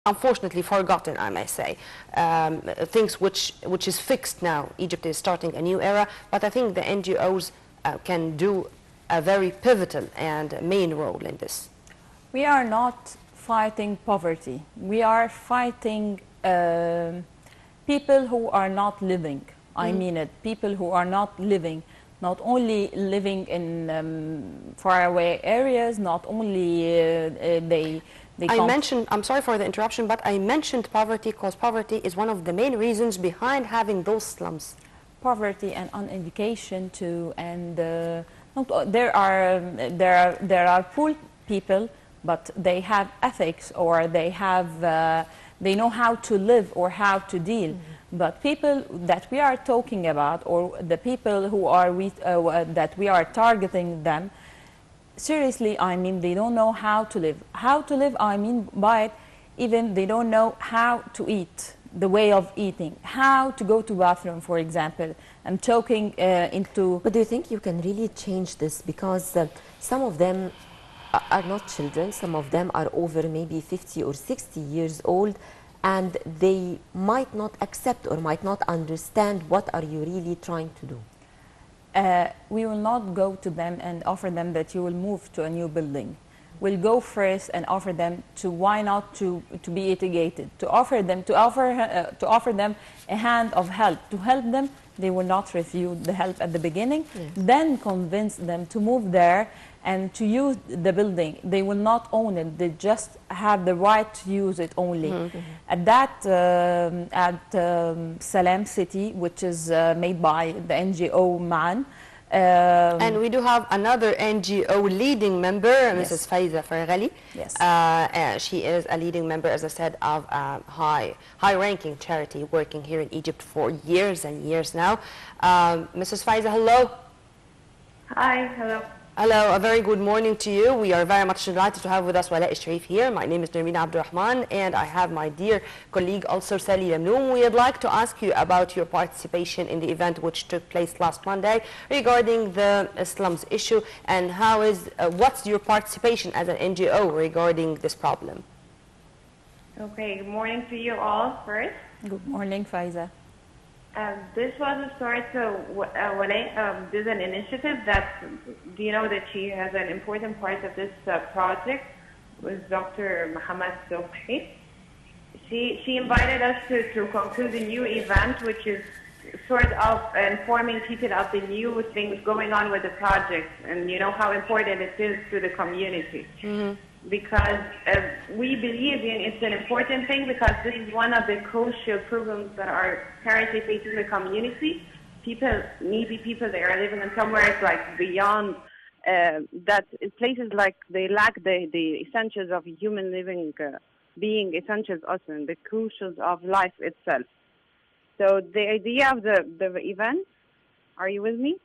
unfortunately forgotten, I may say. Things which is fixed now. Egypt is starting a new era, but I think the NGOs can do a very pivotal and main role in this. We are not fighting poverty. We are fighting people who are not living. I mean it. People who are not living. Not only living in faraway areas, not only I'm sorry for the interruption, but I mentioned poverty because poverty is one of the main reasons behind having those slums. Poverty and uneducation too, and there are poor people, but they have ethics, or they know how to live or how to deal. But people that we are talking about, or the people who are that we are targeting them, seriously, I mean, they don't know how to live. How to live, I mean by it, even they don't know how to eat, the way of eating, how to go to bathroom, for example. I'm talking into... But do you think you can really change this? Because some of them are not children, some of them are over maybe 50 or 60 years old, and they might not accept or might not understand what are you really trying to do. We will not go to them and offer them that you will move to a new building. We'll go first and offer them to why not to be educated, to offer them a hand of help, to help them. They will not refuse the help at the beginning. Yes. Then convince them to move there and to use the building. They will not own it. They just have the right to use it only. At that, Salam City, which is made by the NGO man. And we do have another NGO leading member, Mrs. Faiza Farghali. Yes. She is a leading member, as I said, of a high-ranking charity working here in Egypt for years and years now. Mrs. Faiza, hello. Hi, hello. Hello, a very good morning to you. We are very much delighted to have with us Walaa Sherif here. My name is Nermina Abdurrahman, and I have my dear colleague also Sally Lamnoum. We'd like to ask you about your participation in the event which took place last Monday regarding the slums issue, and what's your participation as an NGO regarding this problem? Okay, good morning to you all first. Good morning, Faiza. This was a start, so there's an initiative that, do you know that she has an important part of this project with Dr. Mohammed Sobhi. She invited us to conclude a new event, which is sort of informing people of the new things going on with the project, and you know how important it is to the community. Because we believe it's an important thing, because this is one of the crucial problems that are currently facing the community. Needy people, they are living in somewhere like beyond that. Places like they lack the essentials of human living, being essentials also, and the crucials of life itself. So the idea of the event, are you with me?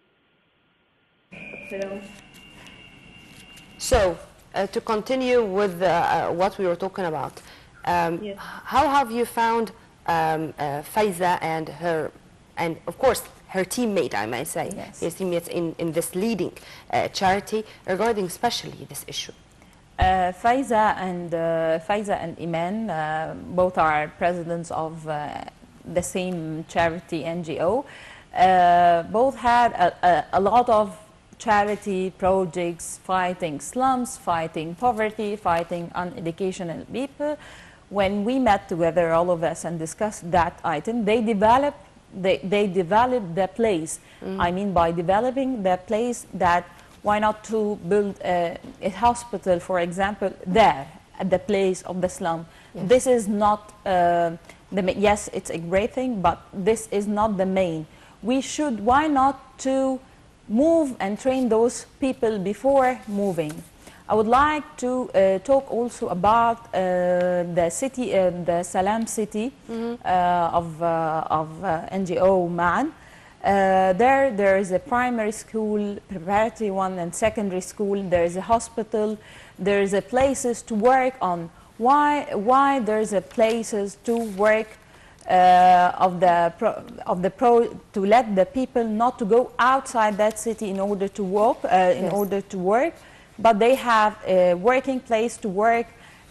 Hello. So, to continue with what we were talking about, Yes. how have you found Faiza and of course her teammate, I may say, Yes. his teammates in this leading charity regarding especially this issue? Faiza and Iman, both are presidents of the same charity NGO. Both had a lot of charity projects fighting slums, fighting poverty, fighting uneducated people. When we met together, all of us, and discussed that item, they developed the place. I mean, by developing the place, that why not to build a hospital, for example, there at the place of the slum. Yes. This is not yes, it's a great thing, but this is not the main. We should, why not to move and train those people before moving. I would like to talk also about the city, the Salam City of NGO Man. There is a primary school, preparatory one, and secondary school. There is a hospital. There is a places to work on. Why there is a places to work to let the people not to go outside that city in order to walk, in order to work, but they have a working place to work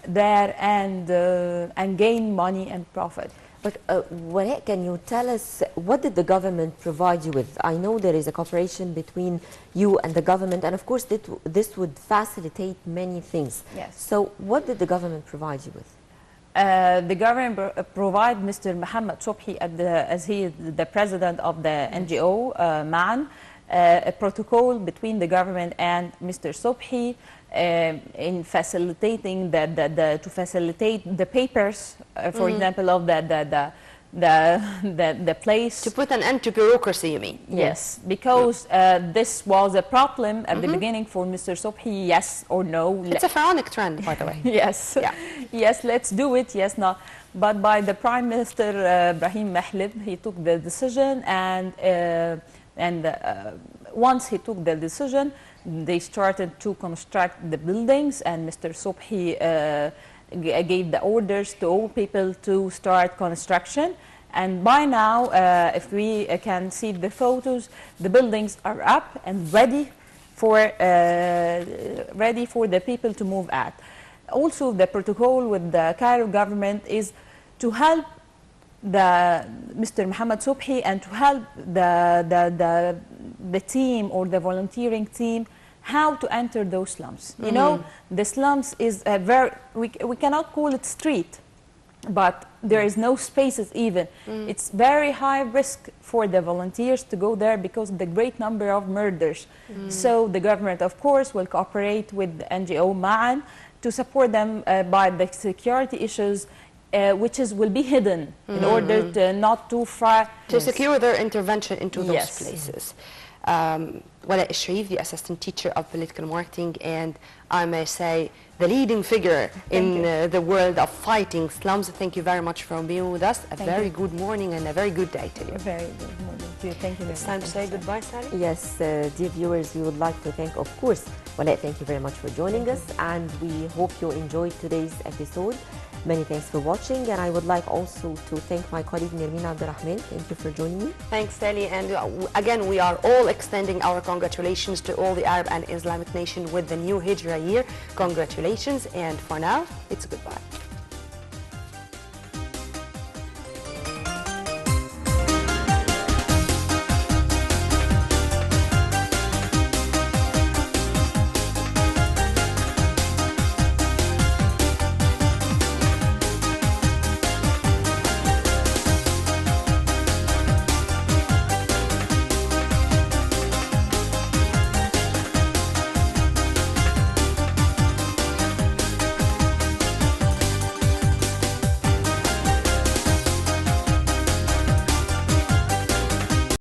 there and gain money and profit. But Walaa, can you tell us what did the government provide you with? I know there is a cooperation between you and the government, and of course this would facilitate many things. Yes. So what did the government provide you with? The government provide Mr. Mohammed Sobhi as he is the president of the NGO, MAN, a protocol between the government and Mr. Sobhi in facilitating to facilitate the papers, for example, of the place. To put an end to bureaucracy, you mean? Yes, because this was a problem at the beginning for Mr. Sobhi, yes or no. It's a pharaonic trend, by the way. Yes, yeah. Yes, let's do it, yes, no. But by the Prime Minister Brahim Mahlib, he took the decision, and once he took the decision, they started to construct the buildings, and Mr. Sobhi gave the orders to all people to start construction. And by now, if we can see the photos, the buildings are up and ready for the people to move at. Also, the protocol with the Cairo government is to help Mr. Mohammed Sobhi and to help the team or the volunteering team how to enter those slums. You know, the slums is a we cannot call it street, but there is no spaces even. It's very high risk for the volunteers to go there because of the great number of murders. So the government, of course, will cooperate with the NGO MAN to support them by the security issues, which will be hidden in order to not too far. To secure their intervention into those places. Walaa Sherif, the assistant teacher of political marketing, and I may say the leading figure in the world of fighting slums. Thank you very much for being with us. A very good morning and a very good day to you. A very good morning to you. Thank you very much. It's time to say goodbye, Sally. Yes, dear viewers, we would like to thank, of course, Walaa, thank you very much for joining us, and we hope you enjoyed today's episode. Many thanks for watching, and I would like also to thank my colleague Nermeen Abdurrahman. Thank you for joining me. Thanks, Sally. And again, we are all extending our congratulations to all the Arab and Islamic nation with the new Hijra year. Congratulations, and for now, it's goodbye.